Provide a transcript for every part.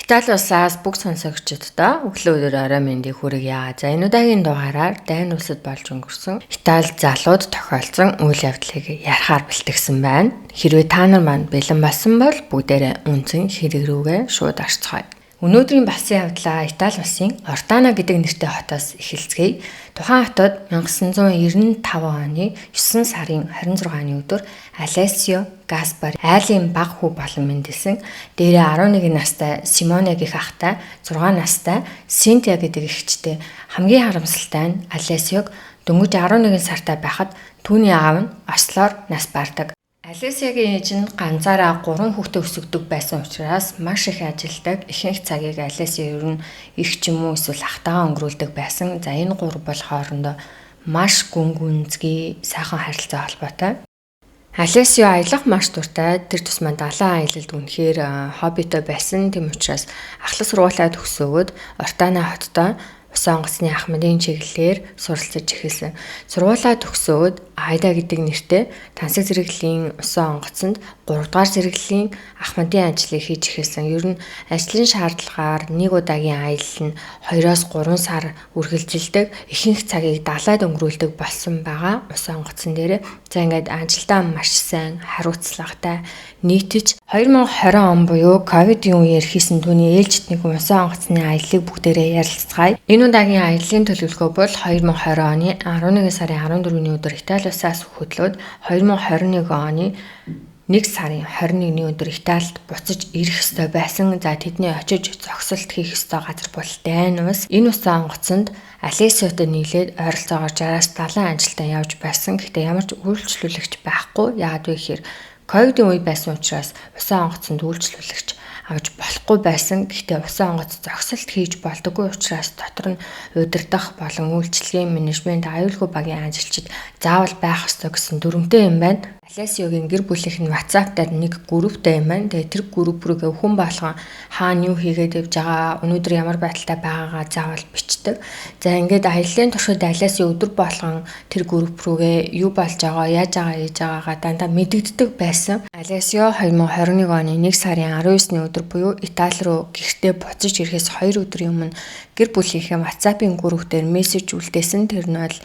Итали улсаас бүх сонсогчдод өглөө орой мэндийг хүргье. За энэ удаагийн дугаараар Дани улсад болж өнгөрсөн Итали залууд тохиолдсон үйл явдлыг ярихаар бэлтгэсэн байна. Хэрвээ та нар манд бэлэн болсон бол бүгдээрээ үнцэн хэрэг рүүгээ шууд орцгоё. Өнөөдрийн басан явдлаа Итали улсын Ортана гэдэг нэртэй хотоос эхэлцгээе. Тухайн хотод 1995 оны 9 сарын 26-ны өдөр Алессио Гаспари айлын баг хүү болон мэндэлсэн дээрээ 11 настай Симоне гэх ахтай 6 настай Синтия гэдэг эгчтэй хамгийн харамсалтай нь Алессиог дөнгөж 11 сартай байхад түүний аав нь ослоор нас бардаг. Алессиагийн ээж нь ганцаараа 3 хүүхдээ өсгдөг байсан учраас маш их ажилдаг. Ихэнх цагийг Алессио ер нь их ч юм уу эсвэл ахтайгаа өнгөрүүлдэг байсан. За энэ гур бол хоорондоо маш гүн гүнзгий сайхан харилцаа холбоотой. Алессио аялах маш дуртай. Тэр тусмаа далайн аялалд үнэхээр хоббитой байсан. Тэм учраас ахлах сургуулаа төгсөөгөөд Ортана хоттой усан онгоцны ахмадын чиглэлээр суралцж эхэлсэн. Сургуулаа төгсөөд Айда гэдэг нэртэй тансаг зэрэглэлийн усан онгоцонд 3 дугаар зэрэглэлийн ахмадын ажлыг хийж эхэлсэн. Ер нь ажлын шаардлагаар нэг удаагийн аялал нь 2-3 сар үргэлжилдэг. Ихэнх цагийг далайд өнгөрүүлдэг болсон байгаа усан онгоцон дээр. За ингээд ажилдаа маш сайн хариуцлагатай нийтж 2020 он буюу ковидын үеэр хийсэн түүний ээлжид нэг усан онгоцны аяллыг бүгдээрээ ярилцгаая. Энэ удаагийн аяллаа төлөвлөгөө бол 2020 оны 11 сарын 14-ний өдөр Итали улсаас хөдлөөд 2021 оны 1 сарын 21-ний өдөр Италид буцаж ирэх ёстой байсан. За тэдний очиж зогсолт хийх ёстой газар бол Дани улс. Энэ усан онгоцонд Алессиотой нийлээд ойролцоогоор 60-70 ажилтан явж байсан. Гэхдээ ямар ч үйлчлүүлэгч байхгүй. Яагаад вэ гэхээр ковидын үе байсан учраас усан онгоцонд үйлчлүүлэгч авч болохгүй байсан. Гэхдээ усан онгоц зогсолт хийж болдоггүй учраас дотор нь удирдах болон үйлчлэгийн менежмент аюулгүй багийн ажилчид заавал байх ёстой гэсэн дүрмтэй юм байна. Алессиогийн гэр бүлийнх нь WhatsApp дээр нэг групптэй юм байна. Тэгээ тэр групп рүү хүн болгон хаана юу хийгээд явж байгаа, өнөөдөр ямар байдалтай байгаагаа заавал бичдэг. За ингээд аяллаа туршид Алессио өдөр болгон тэр групп рүүгээ юу болж байгаа, яаж байгаагаа дандаа мэдэгддэг байсан. Алессио 2021 оны 1 сарын 19-ний өдөр буюу Итали руу гэртээ буцаж ирэхээс 2 өдрийн өмнө гэр бүлийнхээ WhatsApp-ын групп дээр мессеж үлдээсэн. Тэр нь бол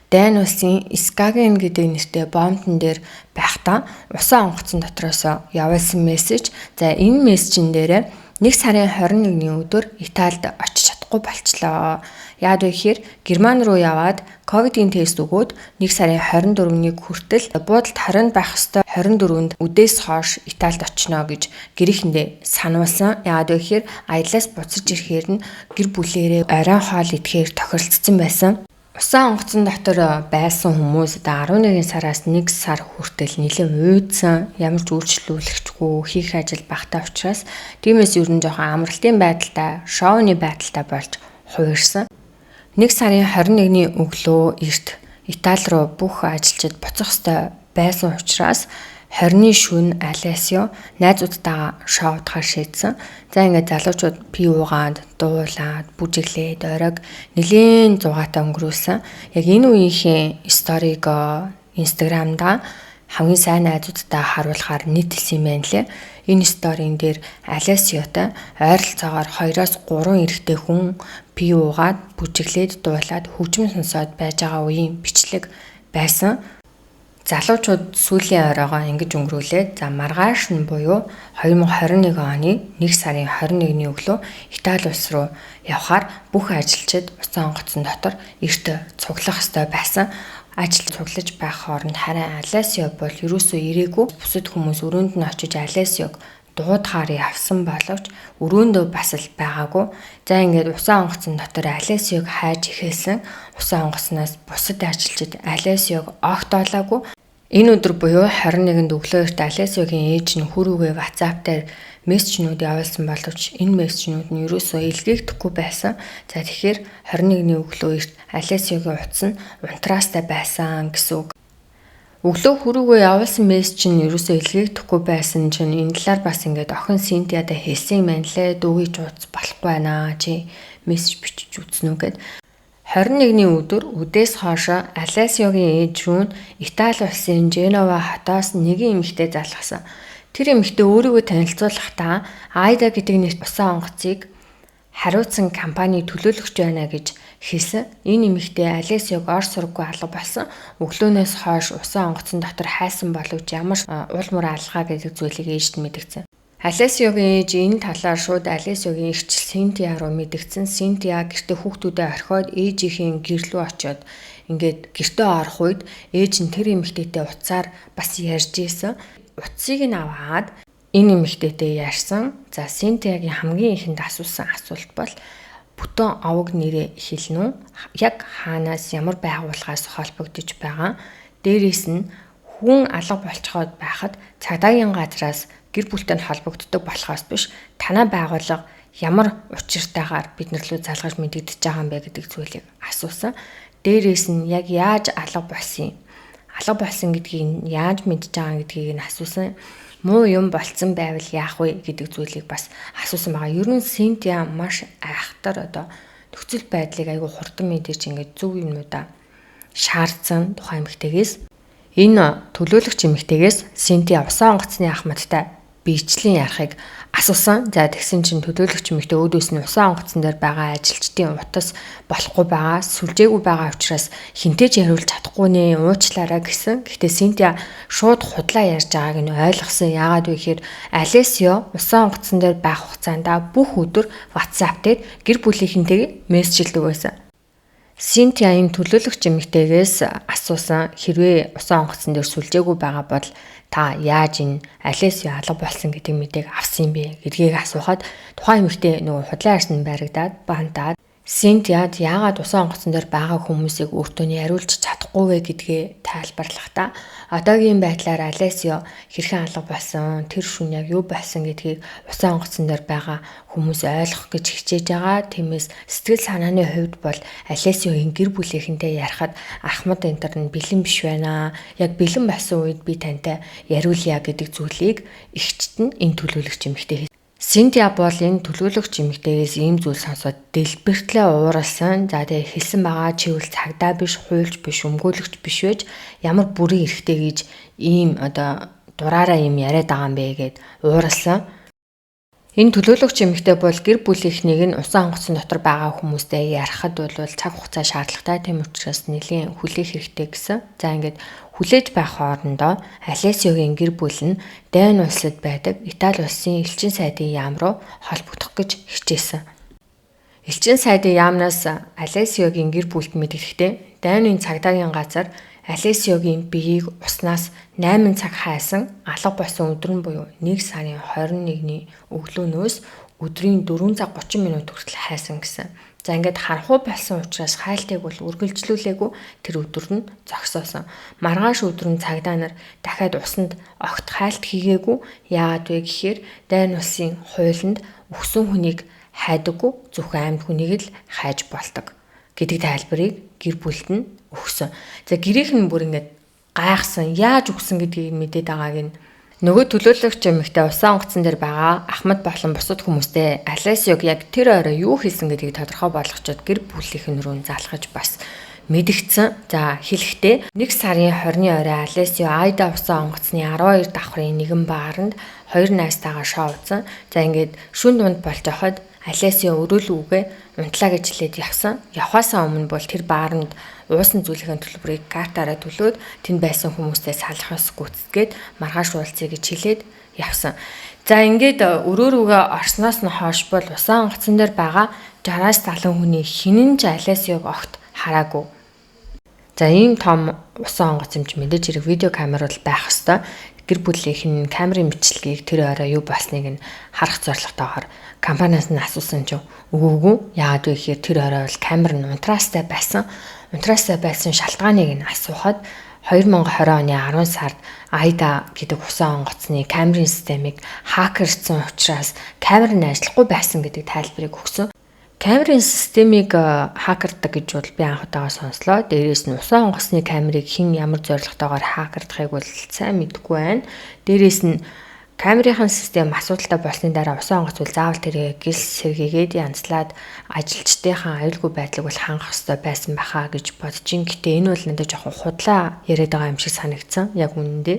Дани улсын Скаген гэдэг нэртэй бомтон дээр байхдаа усан онгоцон дотроос явуулсан мессеж. За энэ мессежин дээр 1 сарын 21-ний өдөр Италид очиж чадахгүй болчлоо. Яад вэ гэхээр Герман руу яваад ковидын тест өгөөд 1 сарын 24-ний хүртэл буудалд харин байх ёстой 24-нд үдээс хойш Италид очино гэж гэрээхэндээ сануулсан. Яад вэ гэхээр аяллаас буцаж ирэхээр нь гэр бүлээрээ оройн хоол идэхээр тохиролцсон байсан. Усан онгоцон дотор байсан хүмүүс 11 сараас 1 сар хүртэл нэлээд уйдсан, ямар ч үйлчлүүлэгчгүй хийх ажил багтаа учраас тиймээс ер нь жоохон амралтын байдалтай, шоуны байдалтай болж хувирсан. 1 сарын 21-ний өглөө эрт Итали руу бүх ажилчид буцах ёстой байсан учраас 20-ны шөнө Алессио найзуудтайгаа шоудахаар шийдсэн. За ингээд залуучууд пи уугаад, дуулаад, бүжиглээд оройг нэлийн зугаатай өнгөрүүлсэн. Яг энэ үеийнхээ сториг Instagram-да хамгийн сайн найзуудтай харуулахаар нийтэлсэн юм байна лээ. Энэ сторийн дээр Алессиотой ойролцоогоор 2-3 эрэгтэй хүн пи уугаад, бүжиглээд, дуулаад хөгжим сонсоод байж байгаа үеийн бичлэг байсан. Залуучууд сүүлийн оройгоо ингэж өнгөрүүлээд за маргааш нь буюу 2021 оны 1 сарын 21-ний өглөө Итали улс руу явхаар бүх ажилчид усан онгоцон дотор эрт цуглах ёстой байсан. Ажил цуглаж байх хооронд харин Алессио бол ерөөсөө ирээгүй. Бусад хүмүүс өрөөнд нь очиж Алессиог дуудахаар явсан боловч өрөөндөө бас л байгаагүй. За ингээд усан онгоцон дотор Алессиог хайж эхэлсэн. Усан онгоцноос бусад ажилчид Алессиог огт олоогүй. Энэ өдөр буюу 21-нд өглөөрт Алессиогийн ээж нь хүрүүгээ WhatsApp дээр мессежнүүд явуулсан боловч энэ мессежнүүд нь ерөөсөө илгээхдэггүй байсан. За тэгэхээр 21-ний өглөө эрт Алессиогийн утас нь унтраастай байсан гэсэн үг. Өглөө хүрүүгээ явуулсан мессеж нь ерөөсөө илгээхдэггүй байсан чинь энэ талаар бас ингээд охин Синтиадаа хэлсэн юм байна лээ. Дүүгийн утас болохгүй байна. Чи мессеж бичиж үзнэ үү гэд. 21-ний өдөр үдээс хойшоо Алессиогийн ээж рүү Итали улсын Женова хотоос нэгэн эмэгтэй залгасан. Тэр эмэгтэй өөрийгөө танилцуулахдаа Айда гэдэг нэр усан онгоцыг хариуцсан компани төлөөлөгч байна гэж хэлсэн. Энэ эмэгтэй Алесиог ор сургаггүй алга болсон. Өглөөнөөс хойш усан онгоцон дотор хайсан боловч ямар уул мөр алгаа гэдэг зүйлийг ээжд мэдгдсэн. Алесиогийн ээж энэ талаар шууд Алесиогийн эгч Синтия руу мэдгдсэн. Синтия гэртээ хүүхдүүдэд орхиод ээжийнхэн гэр рүү очиод ингээд гэртээ орох үед ээж нь тэр эмэгтэйтэй уцаар бас ярьж ийсэн. Утсыг нь аваад энэ эмэгтэйтэй ярьсан. За Синтиягийн хамгийн ихэнд асуусан асуулт бол бүтэн овог нэрээ хэлнэ үү? Яг хаанаас ямар байгууллагаас холбогдож байгаа? Дээрээс нь хүн алга болцоход байхад цагдаагийн газраас гэр бүлтэй холбогддог болохоос биш танай байгууллага ямар учиртайгаар биднэр лөө залгаж мэдэгдэж байгаа юм бэ гэдэг зүйлийг асуусан. Дээрээс нь яг яаж алга болсон юм? Алга болсон гэдгийг яаж мэдж байгаа гэдгийг нь асуусан. Муу юм болцсон байвал яах вэ гэдэг зүйлийг бас асуусан байгаа. Ер нь Синтия маш айхтар нөхцөл байдлыг айгүй хурдан мэдэрч ингээд зөв юмнуудаа шаардсан тухайн эмэгтэйгээс энэ төлөөлөгч эмэгтэйгээс Синтия усан онгоцны ахмадтай биечлэн ярахыг асуусан. За тэгсэн чинь төлөөлөгч эмэгтэй өөдөөс нь усан онгоцон дээр байгаа ажилчдын утас болохгүй байгаа, сүлжээгүй байгаа учраас хинтээж яриулж чадахгүй нэ уучлаарай гэсэн. Гэхдээ Синтия шууд худлаа ярьж байгааг нь ойлгосон. Яагаад вэ гэхээр Алесио усан онгоцон дээр байх хугацаанд бүх өдөр WhatsApp дээр гэр бүлийнхэнтэйгээ мессежлдэг байсан. Синтия энэ төлөөлөгч эмэгтэйгээс асуусан хэрвээ усан онгоцон дээр сүлжээгүй байгаа бол та яаж энэ Алесио алга болсон гэдэг мэдээг авсан юм бэ гэдгийг асуухад тухайн эмэгтэй нөгөө худлаа ярьсан баригдаад бантаад Синтиад яагаад усан онгоцон дээр байгаа хүмүүсийг өөртөө нь яриулж чадахгүй вэ гэдгээ тайлбарлахдаа одоогийн байдлаар Алесио хэрхэн алга болсон, тэр шөнө яг юу болсон гэдгийг усан онгоцон дээр байгаа хүмүүс ойлгох гэж хичээж байгаа. Тиймээс сэтгэл санааны хувьд бол Алесиогийн гэр бүлийнхэнтэй ярихад Ахмад энтер нь бэлэн биш байна. Яг бэлэн болсон үед би тантай яриулъя гэдэг зүйлийг эгчт нь энэ төлөөлөгч эмэгтэй Синтия бол энэ төлөөлөгч эмэгтэйгээс ийм зүйл сонсоод дэлбэртлээ ууралсан. За тэгээ хэлсэн байгаа чи үл цагдаа биш, хуульч биш, өмгөөлөгч биш байж ямар бүрэн эрхтэй гэж ийм дураараа ийм яриад байгаа юм бэ гэд ууралсан. Энэ төлөөлөгч эмэгтэй бол гэр бүлийнхнийг нь усан онгоцон дотор байгаа хүмүүстэй ярихад бол цаг хугацаа шаардлагатай. Тийм учраас нэлийн хүлээх хэрэгтэй гэсэн. За ингээд хүлээж байх хоорондоо Алесиогийн гэр бүл нь Дайн улсад байдаг Итали улсын элчин сайдын яам руу холбогдох гэж хичээсэн. Элчин сайдын яамнаас Алесиогийн гэр бүлд мэдгэхдээ Дайны цагдаагийн газар Алесиогийн биеийг уснаас 8 цаг хайсан алга болсон өдөр нь буюу 1 сарын 21-ний өглөөнөөс өдрийн 4 цаг 30 минут хүртэл хайсан гэсэн. За ингээд харахуу болсон учраас хайлтыг бол үргэлжлүүлээгүй тэр өдөр нь зогсоосон. Маргааш өдөр нь цагдаа нар дахиад усанд огт хайлт хийгээгүй. Яагаад вэ гэхээр Дайн улсын хуулинд өгсөн хүнийг хайдаггүй, зөвхөн амьд хүнийг л хайж болдог гэдэг тайлбарыг гэр бүлд нь өгсөн. За гэрийнх нь бүр ингээд гайхсан. Яаж өгсөн гэдгийг мэдээд байгааг нь нөгөө төлөөлөгч эмэгтэй усан онгоцон дээр байгаа Ахмад болон бусад хүмүүстэй Алесиог яг тэр орой юу хийсэн гэдгийг тодорхой болгочод гэр бүлийнхэн рүү залхаж бас мэдгдсэн. За хэлэхдээ 1 сарын 20-ны орой Алесио Айда усан онгоцны 12 давхрын нэгэн бааранд 2 найзтайгаа шоудсан. За ингээд шүн дунд болж байхад Алесио өрөөлөвгөө унтлаа гэж хэлээд явсан. Явхаасаа өмнө бол тэр бааранд уусан зүйлийн төлбөрийг картаараа төлөөд тэнд байсан хүмүүстэй салахаас гүцгээд маргааш уулзъя гэж хэлээд явсан. За ингээд өрөөрөөгөө орсноос нь хойш бол усан онгоцон дээр байгаа 60-70 хүний хинэн ч Алесиог огт хараагүй. За ийм том усан онгоц юмч мэдээж хэрэг видео камер бол байх хэвээр. Гэр бүлийнх нь камерын бичлэгийг тэр орой юу болсныг нь харах зорилготойгоор компаниас нь асуусан чинь үгүй. Яагаад вэ гэхээр тэр орой бол камер нь унтраастай байсан. Унтраастай байсан шалтгааныг нь асуухад 2020 оны 10 сард Айда гэдэг усан онгоцны камерын системийг хакерлцсан учраас камер нь ажиллахгүй байсан гэдэг тайлбарыг өгсөн. Камерын системийг хакердаг гэж бол би анх удаага сонслоо. Дээрээс нь усан онгоцны камерыг хэн ямар зорилготойгоор хакердахыг бол сайн мэдэхгүй байна. Дээрээс нь камерын систем асуудалтай болсны дараа усан онгоц бол заавал тэрийг гэрэл сэргийгээд янзлаад ажилчдынхаа аюулгүй байдлыг бол хангах хэрэгтэй байсан баха гэж бодож ин. Гэтэ энэ бол надад жоохон худлаа яриад байгаа юм шиг санагдсан. Яг үнэндээ.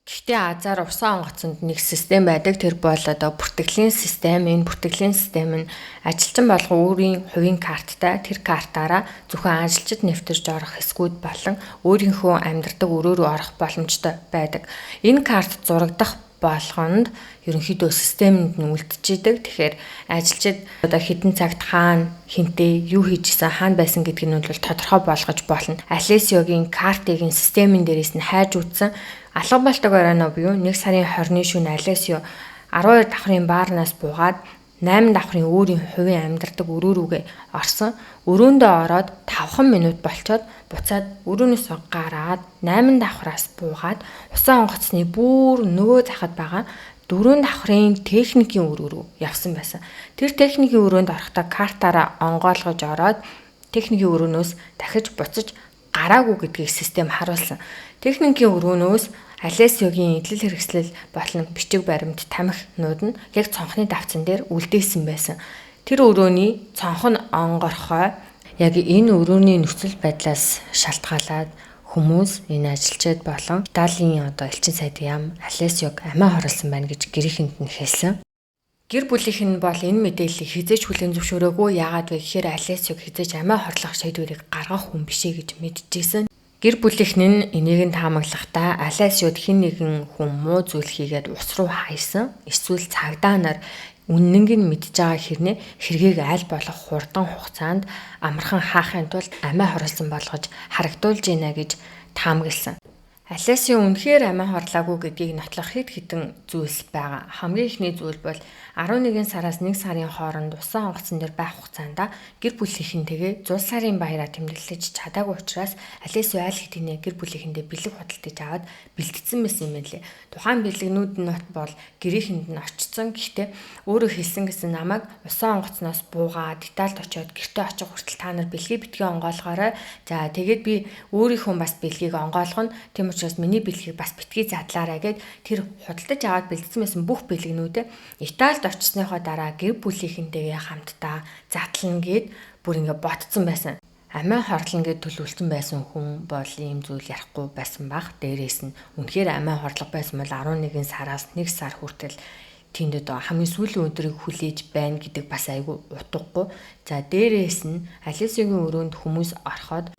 Гэхдээ Азаар усан онгоцонд нэг систем байдаг. Тэр бол одоо бүртгэлийн систем. Энэ бүртгэлийн систем нь ажилчин болго өөрийн хувийн карттай тэр картаараа зөвхөн ажилчид нэвтэрж орох хэсгүүд болон өөрийнхөө амьдардаг өрөө рүү орох боломжтой байдаг. Энэ карт зурагдах болгонд ерөнхийдөө системд нь үлдчихэдэг. Тэгэхээр ажилчид одоо хэдэн цагт хаана хинтээ юу хийжсэн хаана байсан гэдгийг нь бол тодорхой болгож болно. Алесиогийн картыг нь системийн дээрээс нь хайж үтсэн. Алга болтог оройно буюу 1 сарын 20-ны шөнө Алесио 12 давхрын баарнаас буугаад 8 давхрын өөрийн хувийн амьдардаг өрөө рүүгээ орсон. Өрөөндөө ороод 5 минут болчоод буцаад өрөөнөөс гараад 8 давхраас буугаад усан онгоцны бүр нөгөө захад байгаа 4 давхрын техникийн өрөө рүү явсан байсан. Тэр техникийн өрөөнд орохдоо картаараа онгойлгож ороод техникийн өрөөнөөс дахиж буцаж гараагүй гэдгийг систем харуулсан. Техникийн өрөөнөөс Алесиогийн эдлэл хэрэгслэл болон бичиг баримт тамхинууд нь яг цонхны давцан дээр үлдээсэн байсан. Тэр өрөөний цонх нь онгорхой яг энэ өрөөний нөхцөл байдлаас шалтгаалаад хүмүүс энэ ажилчид болон Италийн одоо элчин сайд яам Алесиог амиа хорлсон байна гэж гэрээхэнд нь хэлсэн. Гэр бүлийнх нь бол энэ мэдээллийг хизээж хүлээн зөвшөөрөөгүй. Яагаад вэ гэхээр Алесиог хизээж амиа хорлох шийдвэрийг гаргах хүн бишээ гэж мэдчихсэн. Гэр бүлийнх нь энийг нь таамаглахдаа Алесиод хэн нэгэн хүн муу зүйл хийгээд ус руу хайсан. Эсвэл цагдаа нар үнэнг нь мэдж байгаа хэрнээ хэргийг аль болох хурдан хугацаанд амархан хаахын тулд амиа хорлсон болгож харагдуулж байна гэж таамагласан. Алесио үнэхээр амиа хорлоогүй гэдгийг нотлох хэд хэдэн зүйлс байгаа. Хамгийн ихний зүйл бол 11 сараас 1 сарын хооронд усан онгоцон дээр байх хугацаанд гэр бүлийнхэнтэйгээ 100 сарын баяраа тэмдэглэж чадаагүй учраас Алесио аль хэдийнэ гэр бүлийнхэндээ бэлэг худалдаж аваад бэлтгэсэн байсан юм лээ. Тухайн бэлэгнүүд нь бол гэрээхэнд нь очсон. Гэхдээ өөрөө хэлсэн гэсэн намайг усан онгоцноос буугаад Италид очиод гэртээ очих хүртэл та нар бэлгийг битгий онгойлгоорой. За тэгээд би өөрийнхөө бас бэлгийг онгойлгоно. Тийм учраас миний бэлгийг бас битгий задлаарай гэд тэр худалдаж аваад бэлдсэн байсан бүх бэлгнүүдээ Италид очсныхоо дараа гэр бүлийнхэнтэйгээ хамтдаа задлана гэд бүр ингээ ботцсон байсан. Амиа хорлон гэд төлөвлөсөн байсан хүн бол ийм зүйл ярихгүй байсан бах. Дээрээс нь үнэхээр амиа хорлох байсан бол 11 сараас 1 сар хүртэл тэнд одоо хамгийн сүүлийн өдрийг хүлээж байна гэдэг бас айгүй утгагүй. За дээрээс нь Алесиогийн өрөөнд хүмүүс ороход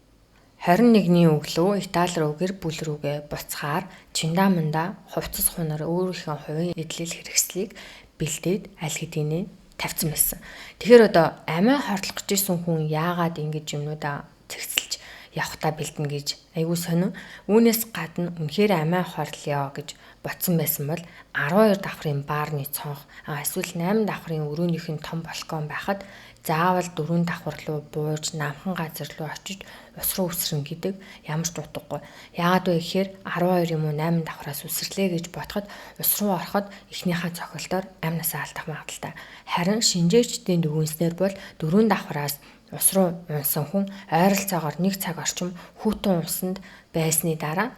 21-ний өглөө Итали руу гэр бүл рүүгээ буцахаар Чиндаманда хувцас хунаар өөрийнхөө хувийн эдлэл хэрэгслийг бэлдээд аль хэдийнэ тавьсан байсан. Тэгэхээр одоо амиа хорлох гэжсэн хүн яагаад ингэж юмнуудаа цэгцэлж явахтаа бэлдэнэ гэж айгүй сонин. Үүнээс гадна үнэхээр амиа хорлё гэж ботсон байсан бол 12 давхрын баарны цонх эсвэл 8 давхрын өрөөнийх нь том балкон байхад заавал 4 давхар руу бууж намхан газар руу очиж ус руу үсрэн гэдэг ямар ч утгагүй. Яагаад вэ гэхээр 12 юм уу 8 давхраас үсрлээ гэж бодоход ус руу ороход эхнийхээ цохилтоор амнасаа алдах магадaltaй. Харин шинжээчдийн дүгнэснээр бол 4 давхраас ус руу унсан хүн ойролцоогоор 1 цаг орчим хүүтэн усанд байсны дараа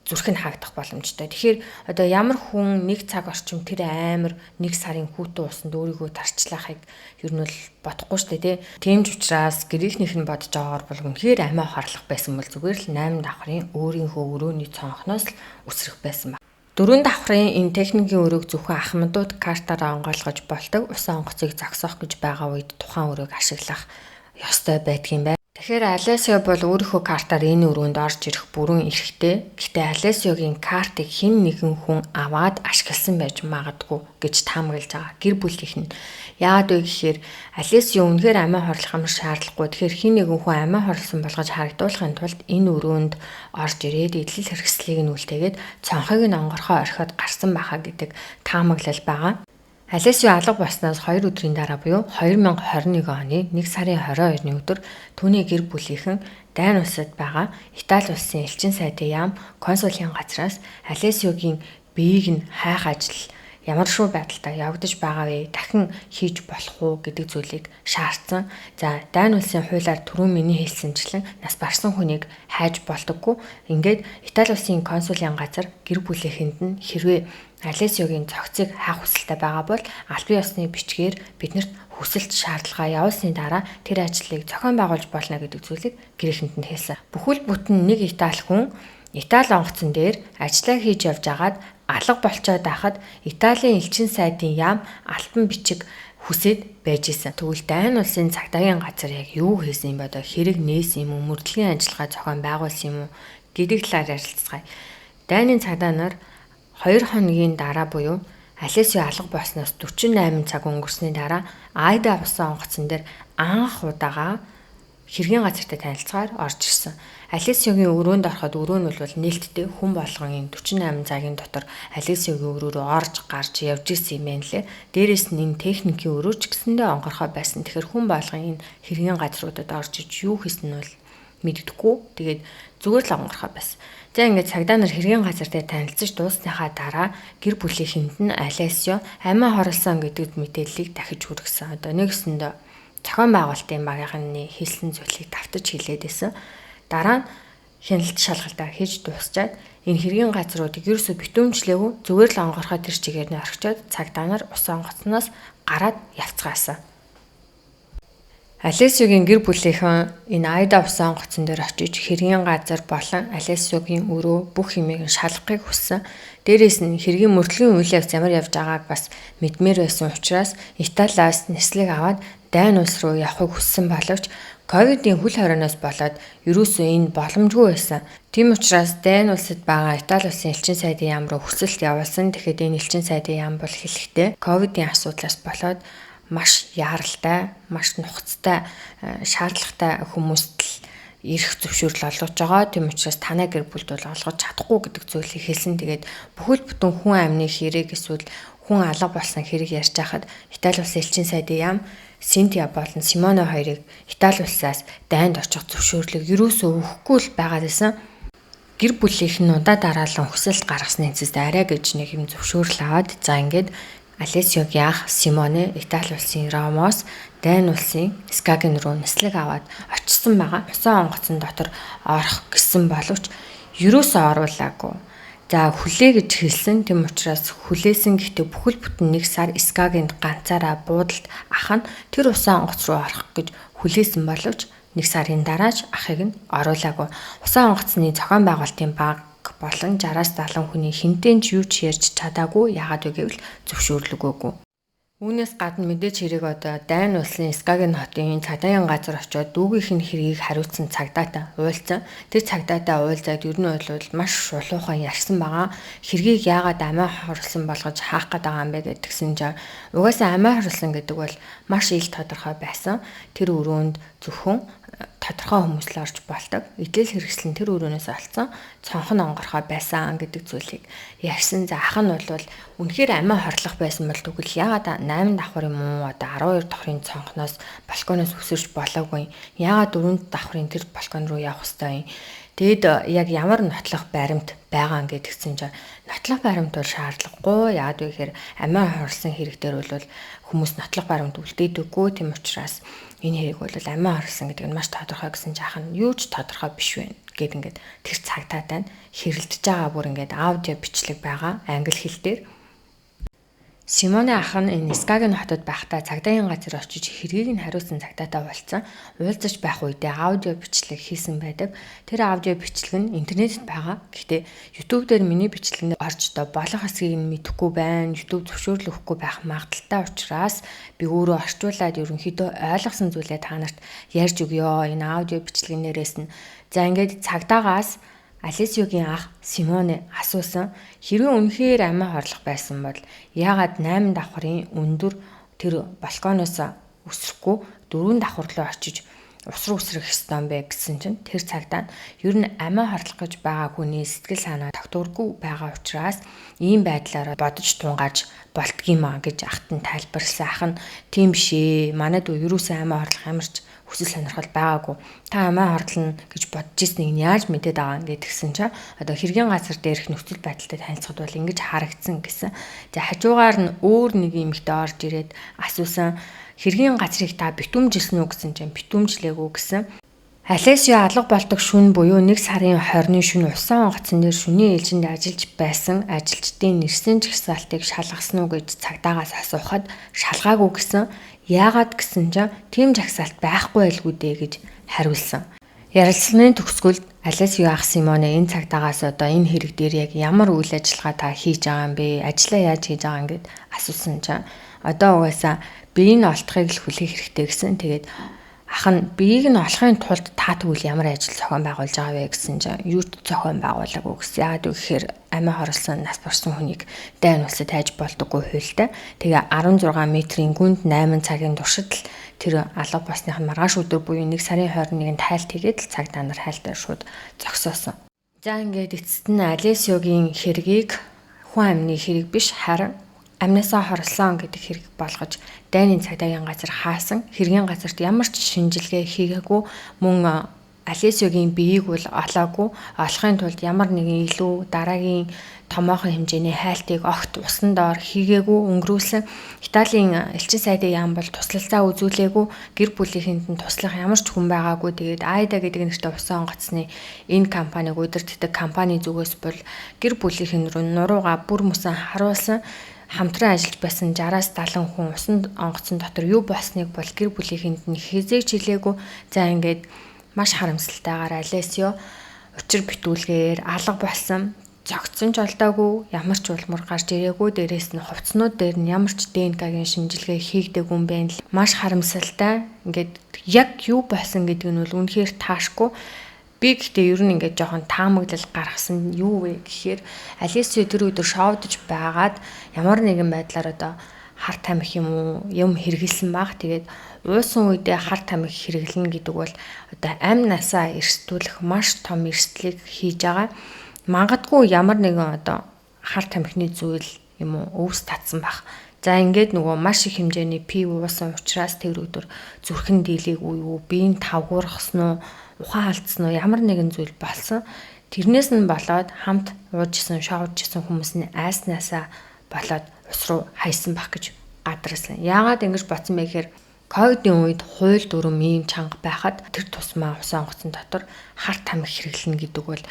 зүрх нь хаагдах боломжтой. Тэгэхээр одоо ямар хүн 1 цаг орчим тэр амар 1 сарын хүүтэн усанд өөрийгөө тарчлахыг ер нь бол бодохгүй шүү дээ, тийм ч учраас гэрийнхнийх нь бодож байгаагаар бол үнэхээр амиа хорлох байсан бол зүгээр л 8 давхрын өөрийнхөө өрөөний цонхноос л үсрэх байсан ба. 4 давхрын энэ техникийн өрөөг зөвхөн ахмадууд картаараа онгойлгож болдог. Усан онгоцыг зогсоох гэж байгаа үед тухайн өрөөг ашиглах ёстой байдгийн байна. Тэгэхээр Алесио бол өөрийнхөө картаар энэ өрөөнд орж ирэх бүрэн эрхтэй. Гэхдээ Алесиогийн картыг хэн нэгэн хүн аваад ашигласан байж магадгүй гэж таамаглаж байгаа. Гэр бүлийнх нь яагаад вэ гэхээр Алесио үнэхээр амиа хорлох юм шаардлагагүй. Тэгэхээр хэн нэгэн хүн амиа хорлсон болгож харагдуулахын тулд энэ өрөөнд орж ирээд эдлэл хэрэгслийг нь үлдээгээд цонхыг нь онгорхоо орхиод гарсан байхаа гэдэг таамаглал байгаа. Алесио алга болсноос 2 өдрийн дараа буюу 2021 оны 1 сарын 22-ны өдөр түүний гэр бүлийнхэн Дайн улсад байгаа Итали улсын элчин сайдын яам консулын газраас Алесиогийн биеийг нь хайх ажил ямар шоу байдалтай явагдаж байгаа вэ? Дахин хийж болох уу гэдэг зүйлийг шаардсан. За Дайн улсын хуулиар түрүүн миний хэлсэнчлэн нас барсан хүнийг хайж болдоггүй. Ингээд Итали улсын консулын газар гэр бүлийнхэнд нь хэрвээ Алесиогийн цогцыг хаах хүсэлтэй байгаа бол албан ёсны бичгээр биднэрт хүсэлт шаардлага явуулсны дараа тэр ажлыг зохион байгуулж болно гэдэг зүйлийг гэрээхэнд нь хэлсэн. Бүхэл бүтэн нэг Итали хүн Итали онгоцон дээр ажиллаа хийж явж агаад алга болчоод байхад Италийн элчин сайдын яам альбан бичиг хүсээд байж исэн. Тэгвэл Дани улсын цагдаагийн газар яг юу хийсэн юм бэ? Хэрэг нээсэн юм уу? Мөрдлөгийн ажиллагаа зохион байгуулсан юм уу гэдэг талаар ярилцгаая. Дайны цагдаа нар 2 хоногийн дараа буюу Алесио алга болсноос 48 цаг өнгөрсний дараа Айда усан онгоцон дээр анх удаага хэргийн газартай танилцахаар орж ирсэн. Алесиогийн өрөөнд ороход өрөө нь бол нээлттэй хүн болгон 48 цагийн дотор Алесиогийн өрөө рүү орж гарч явж исэн юм байна лээ. Дээрээс нь энэ техникийн өрөө ч гэсэндээ онгорхоо байсан. Тэгэхээр хүн болгон энэ хэргийн газруудад орж иж юу хийсэн нь бол мэддэхгүй. Тэгээд зүгээр л онгорхоо байсан. За ингээд цагдаа нар хэргийн газартай танилцж дуусныхаа дараа гэр бүлийнхэнд нь Алесио амиа хорлсон гэдэг мэдээллийг дахиж хүргэсэн. Одоо нэгсэндээ зохион байгуулалтын багийнхны хэлсэн зүйлийг давтаж хэлээд байсан. Дараа нь хяналт шалгалтаа хийж дуусчаад энэ хэргийн газруудыг ерөөсө битүүмжлээгүй зүгээр л онгорхоо тэр чигээр нь орхичоод цагдаа нар ус онгоцноос гараад явцгаасан. Алесиогийн гэр бүлийнхэн энэ Айда усан онгоцон дээр очиж хэргийн газар болон Алесиогийн өрөө бүх юмыг шалгахыг хүссэн. Дээрээс нь хэргийн мөрдлөгийн үйл явц ямар явж байгааг бас мэдмээр байсан учраас Италиас нислэг аваад Дани улс руу явахыг хүссэн боловч ковидын хөл хорионоос болоод ерөөсөө энэ боломжгүй байсан. Тийм учраас Дани улсад байгаа Итали улсын элчин сайдын яам руу хүсэлт явуулсан. Тэгэхэд энэ элчин сайдын яам бол хэлэхдээ ковидын асуудлаас болоод маш яаралтай, маш нухацтай, шаардлагатай хүмүүст л ирэх зөвшөөрөл олгож байгаа. Тийм учраас танай гэр бүлд бол олгож чадахгүй гэдэг зүйлийг хэлсэн. Тэгээд бүхэл бүтэн хүн амны хэрэг эсвэл хүн алга болсон хэрэг ярьж байхад Итали улсын элчин сайдын яам Синтия болон Симоне хоёрыг Итали улсаас Дайнд очих зөвшөөрлөг юусоо өгөхгүй л байгаад байсан. Гэр бүлийнх нь удаа дараалан хүсэлт гаргасны эцэст арай гэж нэг юм зөвшөөрөл аваад за ингээд Алесиогийн ах Симоне Итали улсын Ромоос Дани улсын Скаген руу нислэг аваад очсон байгаа. Усан онгоцон дотор орох гэсэн боловч юусоо оруулаагүй. За хүлээ гэж хэлсэн. Тэм учраас хүлээсэн гэхдээ бүхэл бүтэн 1 сар Скагенд ганцаараа буудалд ах нь тэр усан онгоц руу орох гэж хүлээсэн боловч 1 сарын дараач ахыг нь оруулаагүй. Усан онгоцны зохион байгуулалтын баг болон 60-70 хүний хинтэн ч юу ч ярьж чадаагүй. Яагаад вэ гэвэл зөвшөөрлөг өгөөгүй. Үүнээс гадна мэдээж хэрэг одоо Дани улсын Скаген хотын цагдаагийн газар очиод дүүгийнх нь хэргийг хариуцсан цагдаатай уулзсан. Тэр цагдаатай уулзаад ер нь бол маш шулуухан ярьсан байгаа. Хэргийг яагаад амиа хорлсон болгож хаах гээд байгаа юм бэ гэдгсэн чинь угаасаа амиа хорлсон гэдэг бол маш ил тодорхой байсан. Тэр өрөөнд зөвхөн тодорхой хүмүүс л орж болдог. Идэл хэрэгслэн тэр өрөөнөөс олцсон цонхон онгорхой байсан гэдэг зүйлийг ярьсан. За ах нь бол үнэхээр амиа хорлох байсан бол тэгвэл яагаад 8 давхрын муу одоо 12 давхрын цонхноос балконоос өсөрч болоогүй. Яагаад 4 давхрын тэр балкон руу явах ёстой юм. Тэгэд яг ямар нотлох баримт байгаа гэдгсэн чинь нотлох баримт бол шаардлагагүй. Яагаад вэ гэхээр амиа хорлсон хэрэг дээр бол хүмүүс нотлох баримт үлдээдэггүй. Тийм учраас энэ хэрэг бол амиа хорлсон гэдэг нь маш тодорхой гэсэн жаах нь юу ч тодорхой биш вэ гэд ингээд тэр цагтаатай нь хэрэлдэж байгаа бүр ингээд аудио бичлэг байгаа англи хэл дээр. Симоне ах нь энэ Скаген хотод байхдаа цагдаагийн газар очиж хэргийг нь хариуцсан цагдаатай уулзсан. Уулзаж байх үедээ аудио бичлэг хийсэн байдаг. Тэр аудио бичлэг нь интернетэд байгаа. Гэхдээ YouTube дээр миний бичлэг нь орж одоо болох хэсгийг нь мэдэхгүй байна. YouTube зөвшөөрөл өгөхгүй байх магадaltaй учраас би өөрөө орчуулад ерөнхийдөө ойлгосон зүйлээ та нарт ярьж өгье. Энэ аудио бичлэгийн нэрээс нь за ингээд цагдаагаас Алесиогийн ах Симоне асуусан хэрвээ үнэхээр амиа хорлох байсан бол яагаад 8 давхрын өндөр тэр балконоос өсрөхгүй 4 давхар руу очиж ус руу өсрөх ёстой юм бэ гэсэн чинь тэр цагтаа ер нь амиа хорлох гэж байгаа хүний сэтгэл санаа тогтворгүй байгаа учраас ийм байдлаараа бодож тунгааж болтгиймаа гэж ахт нь тайлбарласан. Ах нь тийм биш ээ. Манайд юусэн амиа хорлох ямарч хүсэл сонирхол байгаагүй. Та амиа хорлно гэж бодож ирснийг нь яаж мэдээд байгаа юм гэдгсэн чинь одоо хэргийн газар дээрх нөхцөл байдалтай танилцахад бол ингэж харагдсан гэсэн. За хажуугаар нь өөр нэг эмэгтэй орж ирээд асуусан хэргийн газрыг та битүүмжилсэн үү гэсэн чинь битүүмжлээгүй гэсэн. Алесио алга болдог шөнө буюу 1 сарын 20-ны шөнө усан онгоцон дээр шөнийн ээлжинд ажиллаж байсан ажилчдын нэрсэн жагсаалтыг шалгасан уу гэж цагдаагаас асуухад шалгаагүй гэсэн. Яагаад гэсэн чинь тийм жагсаалт байхгүй байлгүй дээ гэж хариулсан. Ярилцлагын төгсгөлд Алесио ах Симоне энэ цагтаагаас одоо энэ хэрэг дээр яг ямар үйл ажиллагаа та хийж байгаа юм бэ? Ажлаа яаж хийж байгаа юм гэд асуусан чинь одоо угаасаа биеийг нь олдохыг л хүлээх хэрэгтэй гэсэн. Тэгээд ах нь биеийг нь олохын тулд та тэгвэл ямар ажил зохион байгуулж байгаа вэ гэсэн чинь юу ч зохион байгуулаагүй гэсэн. Яагаад гэвэл амиа хорлсон нас барсан хүнийг дайн улсад хайж болдоггүй хуультай. Тэгээ 16 метрийн гүнд 8 цагийн туршид л тэр алга болсных нь маргааш өдөр буюу 1 сарын 21-нд хайлт хийгээд л цагдаа нар хайлтаар шууд зогсоосон. За ингээд эцэст нь Алесиогийн хэргийг хүн амны хэрэг биш харин амнасаа хорлсон гэдэг хэрэг болгож дайны цагдаагийн газар хаасан. Хэргийн газарт ямар ч шинжилгээ хийгээгүй мөн Алесиогийн биеийг бол олоогүй. Олохын тулд ямар нэгэн илүү дараагийн томоохон хэмжээний хайлтыг огт усан доор хийгээгүй өнгөрүүлсэн. Италийн элчин сайдын яам бол туслалцаа үзүүлээгүй. Гэр бүлийнхэнд нь туслах ямар ч хүн байгаагүй. Тэгээд Айда гэдэг нэртэй усан онгоцны энэ компаниг удирддаг компани зүгээс бол гэр бүлийнхэн рүү нурууга бүр мөсөн харуулсан. Хамтран ажиллаж байсан 60-аас 70 хүн усан онгоцон дотор юу болсныг бол гэр бүлийнхэнд нь хизээж хэлээгүй. За ингээд маш харамсалтайгаар Алесио учир битүүлгээр алга болсон. Зогцсон ч олдоогүй, ямар ч улмар гарч ирээгүй. Дээрээс нь хувцснууд дээр нь ямар ч ДНК-гийн шинжилгээ хийгдээгүй юм байна. Маш харамсалтай. Ингээд яг юу болсон гэдэг нь бол үнэхээр таашгүй. Би гэхдээ ер нь ингээд жоохон таамаглал гаргасан юу вэ гэхээр Алесио тэр өдөр шоудж байгаад ямар нэгэн байдлаар одоо хар тамхи юм хэрэгэлсэн баг. Тэгээд уусан үедээ хар тамхи хэрэглэнэ гэдэг бол одоо амь насаа эрсдүүлэх маш том эрсдлийг хийж байгаа. Магадгүй ямар нэгэн одоо хар тамхины зүйл юм уу өвс татсан баг. За ингээд нөгөө маш их хэмжээний пив уусан учраас тэр өдөр зүрхэн дийлээгүй юу, биеийн тавгуурхсан уу, ухаан алдсан уу ямар нэгэн зүйл болсон. Тэрнээс нь болоод хамт уужсэн, шоуджсэн хүмүүс нь айснаасаа болоод ус руу хайсан баг гэж гадарсан. Яагаад ингэж бодсон бэ гэхээр ковидын үед хууль дүрм ийм чанга байхад тэр тусмаа усан онгоцон дотор хар тамхи хэрэглэнэ гэдэг бол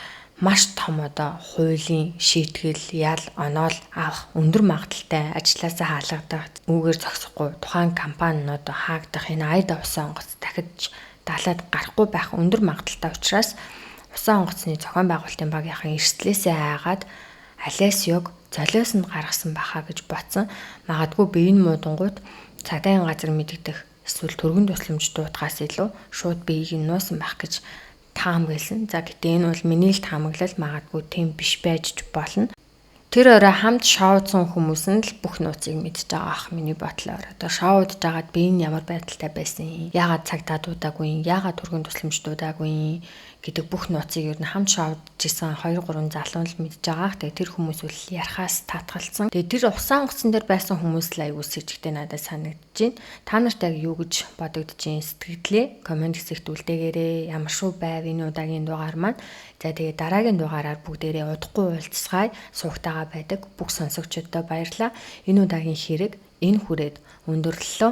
маш том одоо хуулийн шийтгэл, ял, оноол авах өндөр магадaltaй ажлаасаа хаалгадах, үүгээр зогсохгүй тухайн компаниуд хаагдах энэ Айда усан онгоц дахиж далаад гарахгүй байх өндөр магадaltaй учраас усан онгоцны зохион байгуулалтын багийнхан эрсдлээсээ айгаад Алесиог золиос нь гаргасан баха гэж бодсон. Магадгүй бие нь муудангууд цагдаагийн газар мэдэгдэх эсвэл төргөн тусламж дуудахаас илүү шууд биеийг нь нуусан байх гэж таамагласан. За гэтээ энэ бол миний л таамаглал, магадгүй тийм биш байж болно. Тэр орой хамт шоудсан хүмүүс нь л бүх нууцыг мэдж байгаа ах миний бодлоор. Одоо шоудж байгаад би энэ ямар байдалтай байсан юм? Яагаад цагтаа дуудаагүй юм? Яагаад төргөн тусламж дуудаагүй юм? Гэдэг бүх нууцыг ер нь хамт шоудж исэн 2-3 залуу л мэдж байгаа. Тэгээ тэр хүмүүс үл ярахаас татгалцсан. Тэгээ тэр усан онгоцон дээр байсан хүмүүс л аягүй сэжигтэй надад санагдаж байна. Та нарт яг юу гэж бодогдож байна? Сэтгэлдээ комент хэсэгт үлдээгээрэй. Ямар шүү байв энэ удаагийн дугаар маань. За тэгээ дараагийн дугаараар бүгдээрээ удахгүй уулзцгаая. Суугтайгаа байдаг бүх сонсогчдод баярлалаа. Энэ удаагийн хэрэг энэ хүрээд өндөрлөлөө.